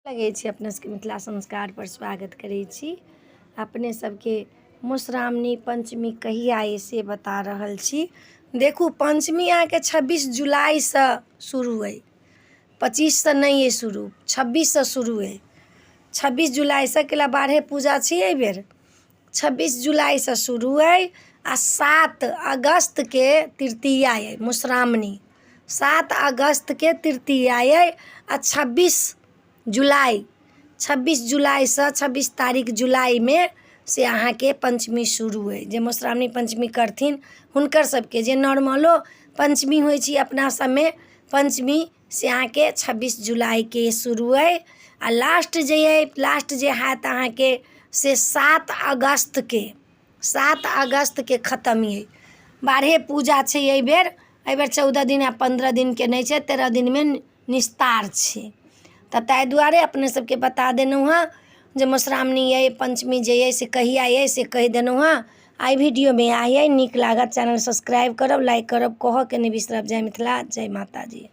लगै छी अपने सबके मिथिला संस्कार पर स्वागत करै छी। अपने सबके मधुश्रावणी पंचमी कहिया अइ से बता रहल छी। देखू पंचमी अहाँके 26 जुलाई से शुरू अइ, 25 से नहीं अइ शुरू, 26 से शुरू अइ। 26 जुलाई से केला बारहे पूजा छी एहि बेर। 26 जुलाई से शुरू अइ आ 7 अगस्त के तृतीया अइ मधुश्रावणी। 7 अगस्त के तृतीया अइ आ 26 जुलाई से 26 तारीख जुलाई में से अहाँ के पंचमी शुरू अइ। जे मधुश्रावणी पंचमी करथिन हुनकर सबके जे नॉर्मलो पंचमी होइ छी अपना सब में पंचमी से अहाँ के 26 जुलाई के शुरू अइ आ लास्ट जे हैत अहाँ के से 7 अगस्त के खत्म अइ। बारहे पूजा छै एहि बेर 14 दिन या 15 दिन के नहीं छै, 13 दिन में निस्तार छै। तऽ ताहि दुआरे अपने सबके बता देलहुँ हँ जे मधुश्रावणी अइ पंचमी जे अइ से कहिया अइ से कहि देलहुँ हँ। आइ वीडियो में आइए नीक लागत चैनल सब्सक्राइब करब, लाइक करब, कहऽ के नहीं बिसरब। जय मिथिला, जय माता दी।